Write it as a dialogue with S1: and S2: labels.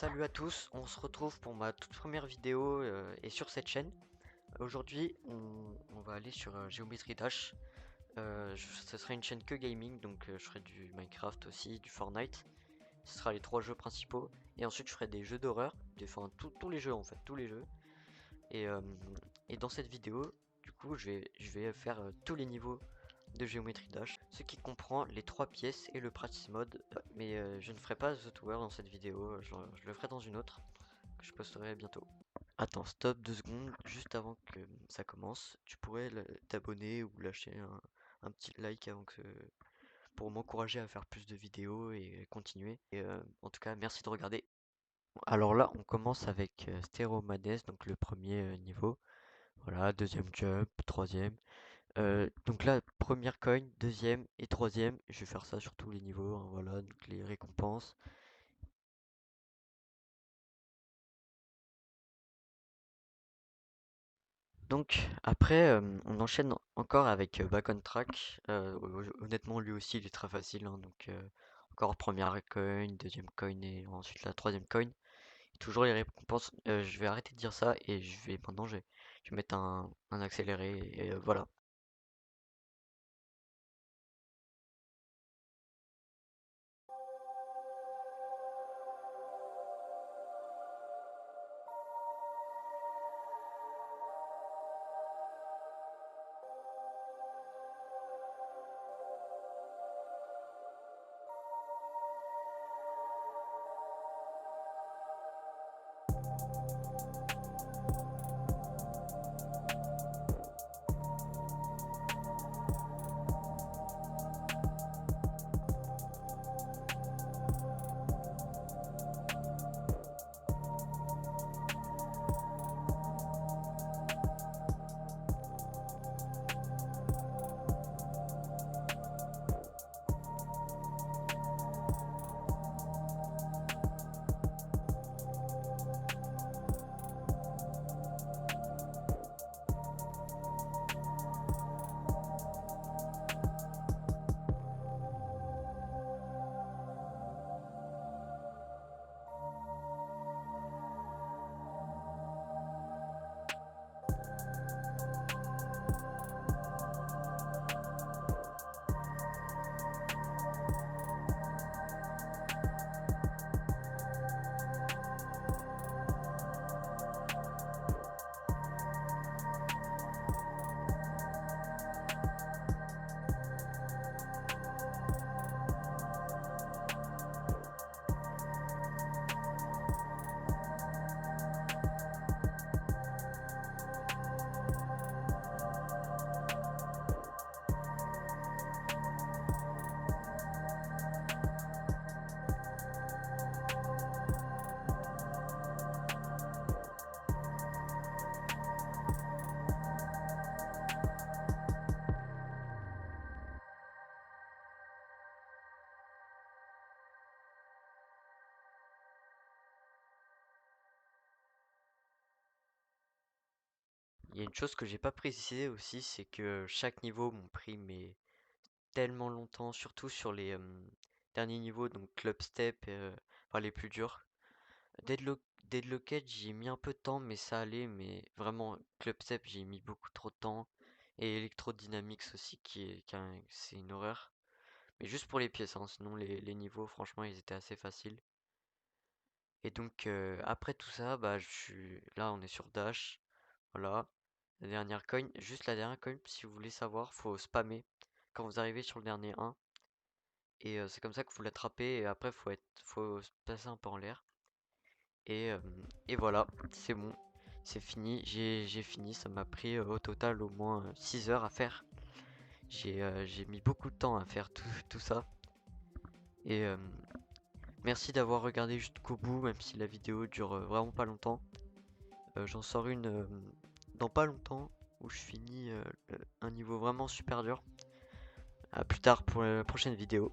S1: Salut à tous, on se retrouve pour ma toute première vidéo et sur cette chaîne. Aujourd'hui, on va aller sur Geometry Dash. Ce sera une chaîne que gaming, donc je ferai du Minecraft aussi, du Fortnite. Ce sera les trois jeux principaux. Et ensuite, je ferai des jeux d'horreur, enfin tous les jeux en fait, tous les jeux. Et, euh, et dans cette vidéo, du coup, je vais faire tous les niveaux de Geometry Dash, ce qui comprend les trois pièces et le practice mode. Mais je ne ferai pas The Tower dans cette vidéo, je le ferai dans une autre que je posterai bientôt. Attends, stop 2 secondes, juste avant que ça commence, tu pourrais t'abonner ou lâcher un petit like pour m'encourager à faire plus de vidéos et continuer. Et en tout cas, merci de regarder. Alors là, on commence avec Steromanes, donc le premier niveau. Voilà, deuxième jump, troisième. Donc là, première coin, deuxième et troisième. Je vais faire ça sur tous les niveaux, hein, voilà, donc les récompenses. Donc après, on enchaîne encore avec Back on Track. Honnêtement, lui aussi, il est très facile, hein, donc encore première coin, deuxième coin et ensuite la troisième coin. Et toujours les récompenses. Je vais arrêter de dire ça et je vais mettre un accéléré et voilà. Il y a une chose que j'ai pas précisé aussi, c'est que chaque niveau m'ont pris mais tellement longtemps, surtout sur les derniers niveaux, donc Club Step, enfin les plus durs. Deadlocked, j'y ai mis un peu de temps, mais ça allait, mais vraiment, Club Step, j'y ai mis beaucoup trop de temps. Et Electrodynamics aussi, c'est une horreur. Mais juste pour les pièces, hein, sinon les niveaux, franchement, ils étaient assez faciles. Et donc, après tout ça, bah, là, on est sur Dash. Voilà. La dernière coin, juste la dernière coin, si vous voulez savoir, faut spammer quand vous arrivez sur le dernier 1. Et c'est comme ça que vous l'attrapez. Et après, faut se passer un peu en l'air. Et, euh, et voilà, c'est bon, c'est fini. J'ai fini. Ça m'a pris au total au moins 6 heures à faire. J'ai mis beaucoup de temps à faire tout ça. Et merci d'avoir regardé jusqu'au bout, même si la vidéo dure vraiment pas longtemps. J'en sors une dans pas longtemps où je finis un niveau vraiment super dur. À plus tard pour la prochaine vidéo.